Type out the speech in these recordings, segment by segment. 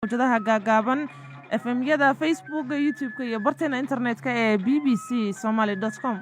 mowjadaha gaagaaban FM-yada Facebook, YouTube iyo barteena internetka ee bbcsomali.com.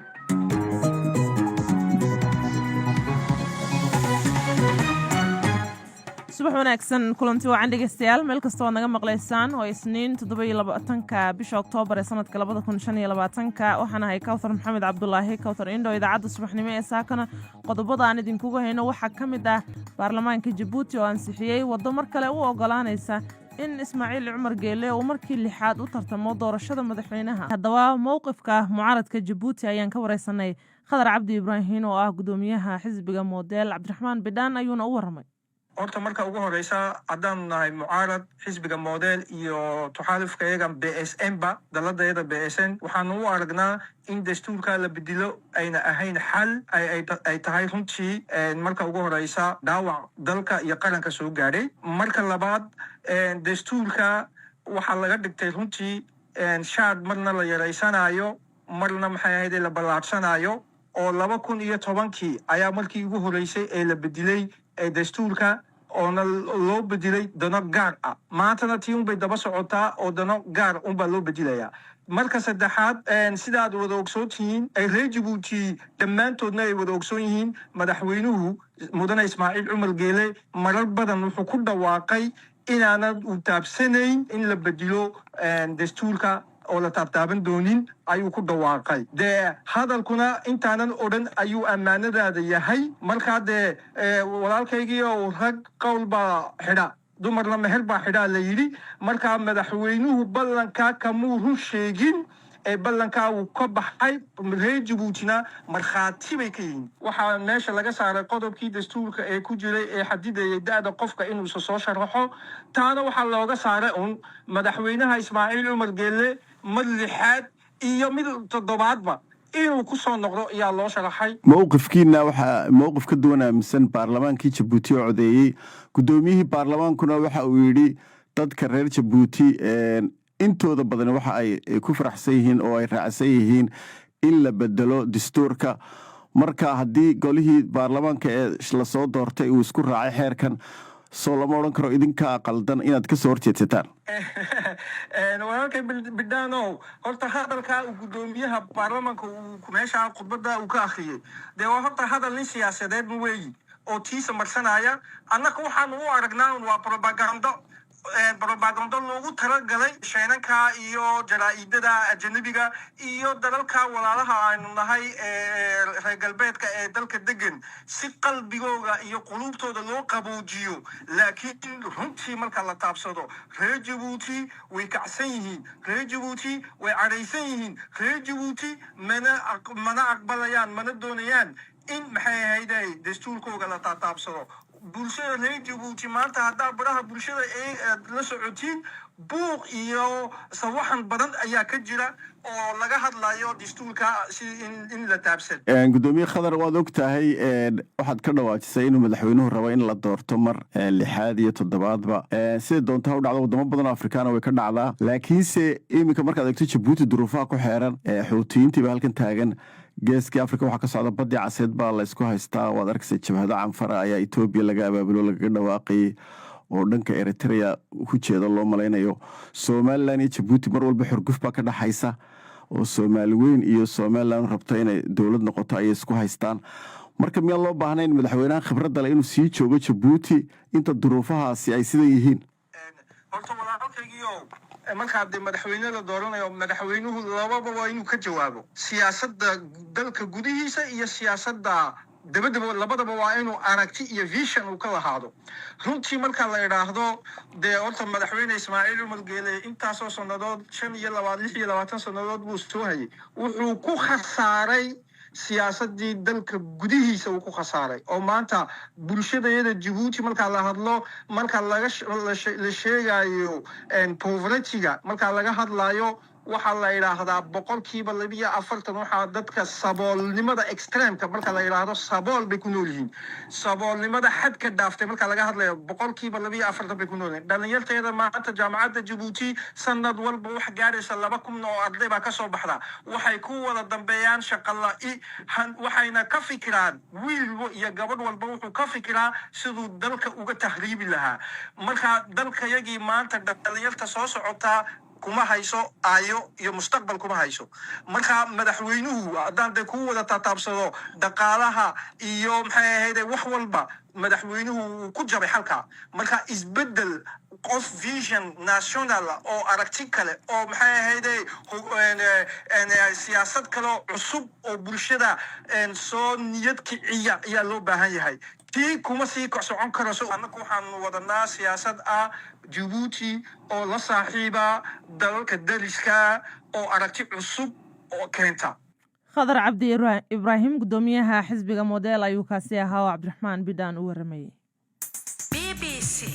subax wanaagsan kulanti wacan dhegeystayaal meel kastoo naga maqlaysaan oo isniin 27 bisha Oktoobar ee sanadka 2025 waxaan ahay Kawthar Maxamed Cabdullaahi Kawthar Indho idaacadda subaxnimo ee saakana qodobada aan idinkugu hayno waxaa ka mid ah baarlamaanka Djibouti oo ansixiyay waddo mar kale u ogolaanaysa in Ismaaciil Cumar Geele uu markii lixaad u tartamo doorashada madaxweynaha. haddaba mowqifka mucaaradka Djibouti ayaan ka wareysanay Khadar Cabdi Ibraahin oo ah gudoomiyaha xisbiga Model Cabdiraxmaan Bidhaan ayuuna u waramay. horta marka ugu horeysa haddaan nahay mucaarad xisbiga Model iyo tuxaalifkayaga BSN ba daladayada BSN waxaan u aragnaa in dastuurka la bedelo ayna ahayn xal ay tahay runtii marka ugu horeysa dhaawac dalka iyo qaranka soo gaadhay. marka labaad dastuurka waxaa laga dhigtay runtii shaad marna la yareysanayo marna maxay ahayd la ballaarsanayo oo 2010 ayaa markii ugu horeysay ee la bedelay dastuurka oona loo bedelay dano gaar ah. maantana tii unbay daba socotaa oo dano gaar unbaa loo bedelayaa. marka saddexaad sidaad wada ogsoon tihiin ay reer Djibouti dhammaantoodna ay wada ogsoon yihiin madaxweynuhu mudane Ismaaciil Cumar Geele marar badan wuxuu ku dhawaaqay inaanad u taabsanayn in la bedelo dastuurka oo la taabtaaban doonin ayuu ku dhawaaqay. dee hadalkuna intaanan odhan ayuu ammaanadaada yahay. markaa dee walaalkaygii oo rag qowl baa xidha dumarna meher baa xidhaa la yidhi. markaa madaxweynuhu ballankaa kamuu run sheegin ee ballankaa uu ka baxay. reer Djiboutina markhaati bay ka yihiin. waxaa meesha laga saaray qodobkii dastuurka ee ku jiray ee xadidayay da'da qofka inuu soo sharaxo. taana waxaa looga saaray un madaxweynaha Ismaaciil Cumar Geele mid lixaad iyo mid toddobaadba inuu ku soo noqdo ayaa loo sharaxay. mowqifkiina waxaa mowqif ka duwan aaminsan baarlamaankii Djibouti oo codeeyey. gudoomiyihii baarlamaankuna waxa uu yidhi dadka reer Djibouti intooda badan waxa ay ku faraxsan yihiin oo ay raacsan yihiin in la bedelo dastuurka. marka haddii golihii baarlamaanka ee lasoo doortay uu isku raacay xeerkan soo lama odhan karo idinkaa qaldan inaad ka soo horjeedsataan. walaalkay Bidhaanow horta hadalkaa uu gudoomiyaha baarlamaanka uu meesha khudbada uu ka akhriyay dee waa horta hadal nin siyaasadeed weeyi oo tiisa marsanaya. annaka waxaan u aragnaa waa propaganda loogu talagalay sheenanka iyo jaraa'idada ajnabiga iyo dalalka walaalaha aynu nahay reer galbeedka ee dalka degan si qalbigooda iyo qulubtooda loo qaboojiyo. laakiin runtii marka la taabsado reer Djibouti way kacsan yihiin, reer Djibouti way cadhaysan yihiin, reer Djibouti mana aqbalayaan mana doonayaan in maxay ahayd dastuurkooga la taabsado. bulshada reer Djibouti maanta haddaa baraha bulshada la socotiin buuq iyo sawaxan badan ayaa ka jira oo laga hadlayo dastuurka in la taabsan. gudoomiye Khadar waad og tahay waxaad ka dhawaajisay inuu madaxweynuhu rabo in la doorto mar lixaad iyo toddobaadba sida doontaa u dhacdo wadamo badan oo Afrikaan way ka dhacdaa. laakiinse iminka markaad eegto Djibouti duruufaha ku xeeran xuutiyiintiiba halkan taagan. geeska Afrika waxaa ka socda badii caseed baa la isku haystaa. waad arkaysaa jabhado canfara ayaa Ethiopia laga abaabulo lagaga dhawaaqay oo dhanka Eritrea ku jeeda loo malaynayo. Somaliland iyo Djibouti mar walba xurguf baa ka dhaxaysa oo Soomaali weyn iyo Somaliland rabto inay dawlad noqoto ay isku haystaan. marka miyaan loo baahnayn madaxweynaha khibradda leh inuu sii joogo Djibouti inta duruufahaasi ay sidan yihiin? horta walaalkaygiioo markaad madaxweyne la dooranayo madaxweynuhu lababa waa inuu ka jawaabo siyaasadda dalka gudihiisa iyo siyaasadda dabadaba labadaba waa inuu aragti iyo vision uu ka lahaado. runtii marka la yiraahdo dee horta madaxweyne Ismaaciil Cumar Geele intaasoo sannadood 26 sannadood buu soo hayay wuxuu ku khasaaray siyaasadii dalka gudihiisa uu ku khasaaray oo maanta bulshadayada Djibouti marka la hadlo marka la sheegayo poverty-ga marka laga hadlayo waxaa la yidhaahdaa boqolkiiba 42 waxaa dadka saboolnimada extremeka marka la yidhaahdo sabool bay ku nool yihiin saboolnimada xadka dhaaftay marka laga hadlayo boqolkiiba 42 bay ku nool yihiin dhalinyarteeda maanta jaamacadda Djibouti sanad walba wax gaaraysa 2,000 oo arday baa ka soo baxda waxay ku wada dambeeyaan shaqo la'i waxayna ka fikiraan wiil iyo gabadh walba wuxuu ka fikiraa siduu dalka uga tahriibi lahaa marka dalkayagii maanta dhalinyarta soo socotaa kuma hayso ayo iyo mustaqbal kuma hayso marka madaxweynuhu haddaan ku wada taabsado dhaqaalaha iyo maxay ahayd wax walba madaxweynuhu ku jabay halka marka isbedel qof vision national oo aragti kale oo maxay ahayd siyaasad kale cusub oo bulshada soo niyad kiciya ayaa loo baahan yahay tii kuma sii socon karo annagu waxaan wadanaa siyaasad Djibouti oo la saaxiiba dalalka dariska oo aragti cusub oo keenta khadar cabdi ibraahim gudoomiyaha xisbiga model ayuu kaasi ahaa oo cabdiraxmaan bidaan u waramayay BBC